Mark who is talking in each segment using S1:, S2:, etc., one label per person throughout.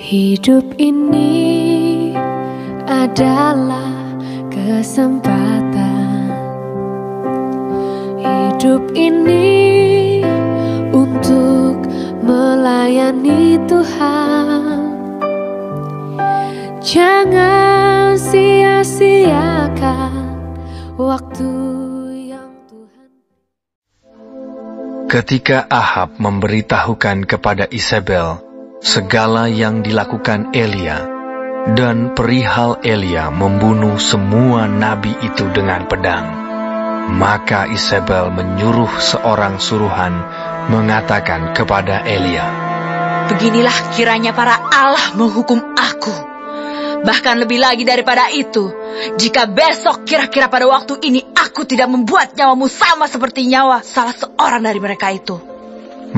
S1: Hidup ini adalah kesempatan. Hidup ini untuk melayani Tuhan. Jangan sia-siakan waktu yang Tuhan.
S2: Ketika Ahab memberitahukan kepada Isabel segala yang dilakukan Elia, dan perihal Elia membunuh semua nabi itu dengan pedang, maka Isabel menyuruh seorang suruhan mengatakan kepada Elia,
S3: "Beginilah kiranya para Allah menghukum aku. Bahkan lebih lagi daripada itu, jika besok kira-kira pada waktu ini aku tidak membuat nyawamu sama seperti nyawa salah seorang dari mereka itu."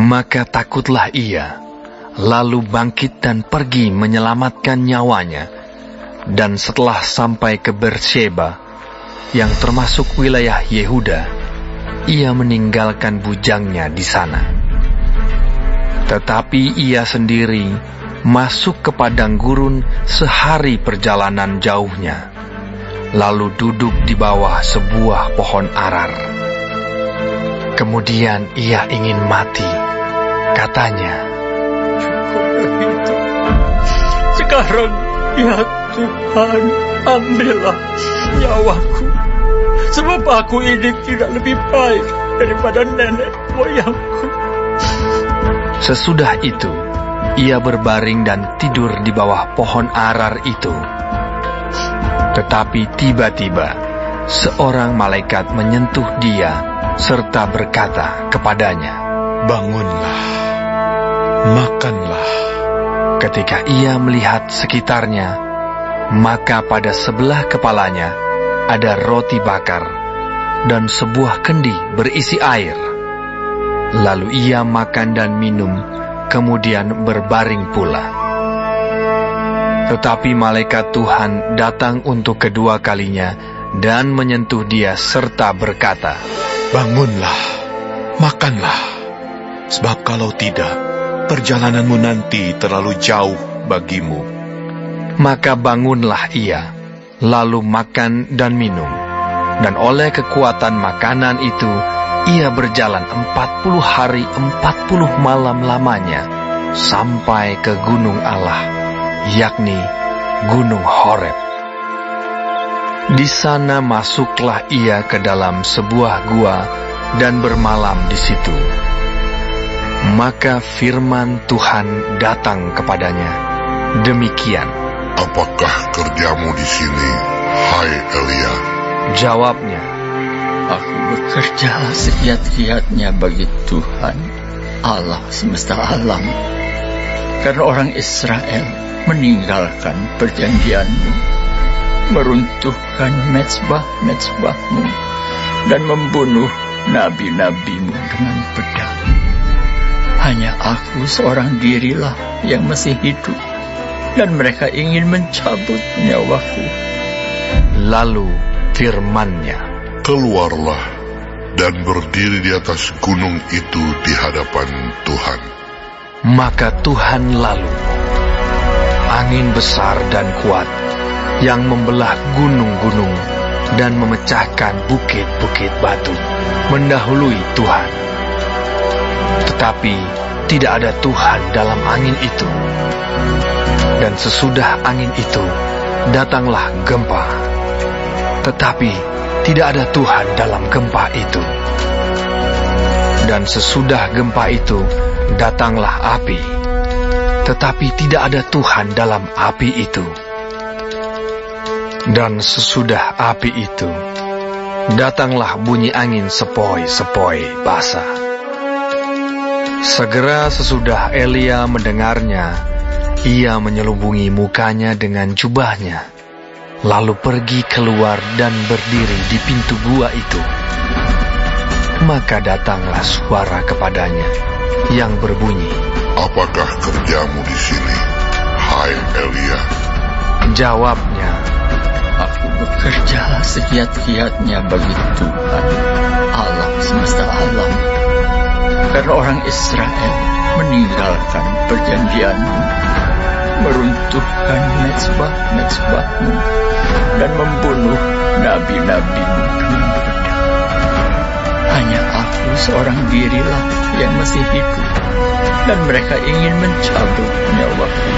S2: Maka takutlah ia, lalu bangkit dan pergi menyelamatkan nyawanya. Dan setelah sampai ke Beersheba, yang termasuk wilayah Yehuda, ia meninggalkan bujangnya di sana. Tetapi ia sendiri masuk ke padang gurun sehari perjalanan jauhnya, lalu duduk di bawah sebuah pohon arar. Kemudian ia ingin mati, katanya,
S4: "Sekarang, ya Tuhan, ambillah nyawaku, sebab aku ini tidak lebih baik daripada nenek moyangku."
S2: Sesudah itu, ia berbaring dan tidur di bawah pohon arar itu. Tetapi tiba-tiba, seorang malaikat menyentuh dia, serta berkata kepadanya,
S5: "Bangunlah, makanlah."
S2: Ketika ia melihat sekitarnya, maka pada sebelah kepalanya ada roti bakar dan sebuah kendi berisi air. Lalu ia makan dan minum, kemudian berbaring pula. Tetapi malaikat Tuhan datang untuk kedua kalinya dan menyentuh dia serta berkata,
S5: "Bangunlah, makanlah, sebab kalau tidak, perjalananmu nanti terlalu jauh bagimu."
S2: Maka bangunlah ia, lalu makan dan minum. Dan oleh kekuatan makanan itu, ia berjalan 40 hari 40 malam lamanya, sampai ke gunung Allah, yakni Gunung Horeb. Di sana masuklah ia ke dalam sebuah gua dan bermalam di situ. Maka firman Tuhan datang kepadanya, demikian,
S6: "Apakah kerjamu di sini, hai Elia?"
S2: Jawabnya,
S4: "Aku bekerja segiat-giatnya bagi Tuhan, Allah semesta alam. Karena orang Israel meninggalkan perjanjian-Mu, meruntuhkan mezbah-mezbah-Mu, dan membunuh nabi-nabi-Mu dengan pedang. Hanya aku seorang dirilah yang masih hidup, dan mereka ingin mencabut nyawaku."
S2: Lalu firman-Nya,
S6: "Keluarlah dan berdiri di atas gunung itu di hadapan Tuhan."
S2: Maka Tuhan lalu, angin besar dan kuat yang membelah gunung-gunung dan memecahkan bukit-bukit batu, mendahului Tuhan. Tetapi tidak ada Tuhan dalam angin itu. Dan sesudah angin itu, datanglah gempa. Tetapi tidak ada Tuhan dalam gempa itu. Dan sesudah gempa itu, datanglah api. Tetapi tidak ada Tuhan dalam api itu. Dan sesudah api itu, datanglah bunyi angin sepoi-sepoi basah. Segera sesudah Elia mendengarnya, ia menyelubungi mukanya dengan jubahnya, lalu pergi keluar dan berdiri di pintu gua itu. Maka datanglah suara kepadanya yang berbunyi,
S6: "Apakah kerjamu di sini, hai Elia?"
S2: Jawabnya,
S4: "Aku bekerja segiat-giatnya bagi Tuhan, Allah semesta alam. Karena orang Israel meninggalkan perjanjian-Mu, Tuhan mezbah-mezbahmu dan membunuh nabi-nabimu dengan pedang. Hanya aku seorang dirilah yang masih hidup, dan mereka ingin mencabut nyawaku.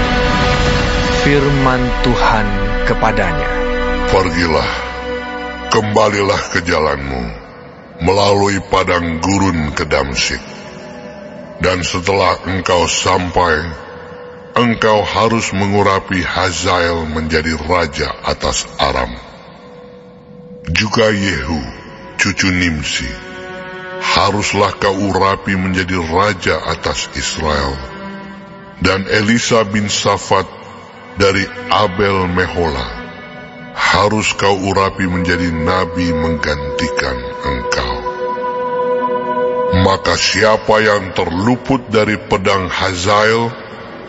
S2: Firman Tuhan kepadanya,
S6: Pergilah, kembalilah ke jalanmu, melalui padang gurun ke Damsyik. Dan setelah engkau sampai, engkau harus mengurapi Hazael menjadi raja atas Aram. Juga Yehu, cucu Nimsi, haruslah kau urapi menjadi raja atas Israel. Dan Elisa bin Safat dari Abel Mehola, harus kau urapi menjadi nabi menggantikan engkau. Maka siapa yang terluput dari pedang Hazael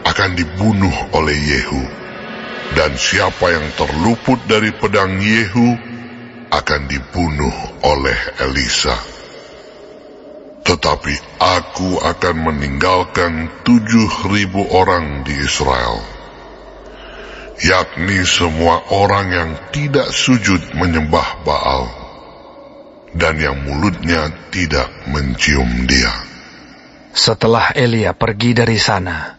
S6: akan dibunuh oleh Yehu, dan siapa yang terluput dari pedang Yehu akan dibunuh oleh Elisa. Tetapi aku akan meninggalkan 7.000 orang di Israel, yakni semua orang yang tidak sujud menyembah Baal, dan yang mulutnya tidak mencium dia.
S2: Setelah Elia pergi dari sana,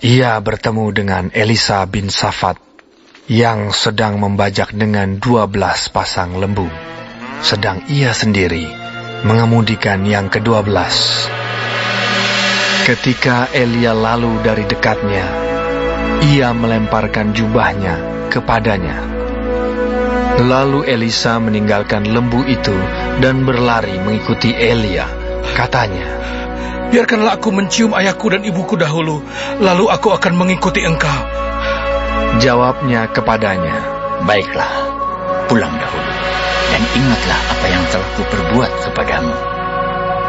S2: ia bertemu dengan Elisa bin Safat yang sedang membajak dengan 12 pasang lembu, sedang ia sendiri mengemudikan yang ke-12. Ketika Elia lalu dari dekatnya, ia melemparkan jubahnya kepadanya. Lalu Elisa meninggalkan lembu itu dan berlari mengikuti Elia. Katanya,
S7: biarkanlah aku mencium ayahku dan ibuku dahulu, lalu aku akan mengikuti engkau.
S2: Jawabnya kepadanya,
S4: Baiklah, pulang dahulu, dan ingatlah apa yang telah kuperbuat kepadamu.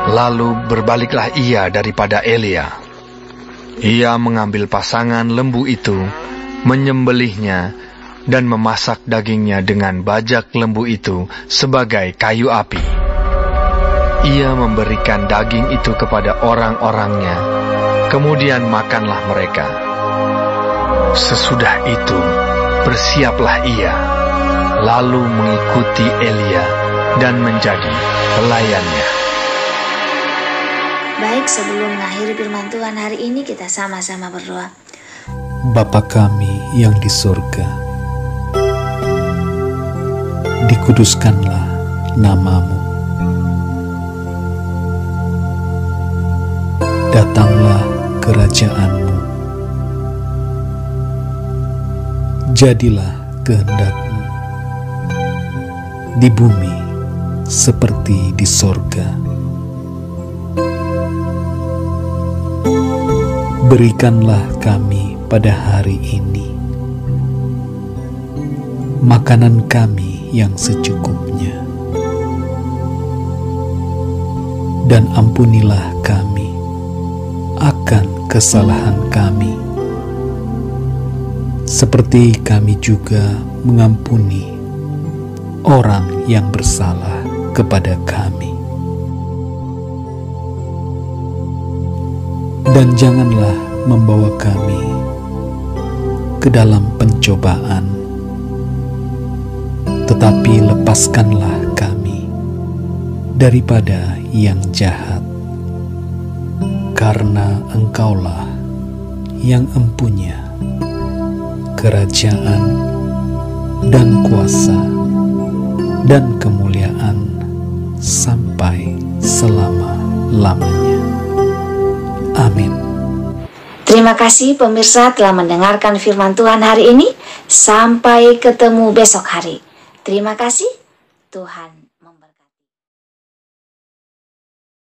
S2: Lalu berbaliklah ia daripada Elia. Ia mengambil pasangan lembu itu, menyembelihnya, dan memasak dagingnya dengan bajak lembu itu sebagai kayu api. Ia memberikan daging itu kepada orang-orangnya, kemudian makanlah mereka. Sesudah itu, bersiaplah ia, lalu mengikuti Elia dan menjadi pelayannya.
S8: Baik, sebelum mengakhiri firman Tuhan hari ini, kita sama-sama berdoa.
S9: Bapa kami yang di surga, dikuduskanlah nama-Mu. Datanglah kerajaan-Mu. Jadilah kehendak-Mu di bumi seperti di sorga. Berikanlah kami pada hari ini makanan kami yang secukupnya, dan ampunilah kami akan kesalahan kami, seperti kami juga mengampuni orang yang bersalah kepada kami. Dan janganlah membawa kami ke dalam pencobaan, tetapi lepaskanlah kami daripada yang jahat, karena Engkaulah yang empunya kerajaan dan kuasa dan kemuliaan sampai selama-lamanya. Amin.
S8: Terima kasih pemirsa telah mendengarkan firman Tuhan hari ini. Sampai ketemu besok hari. Terima kasih, Tuhan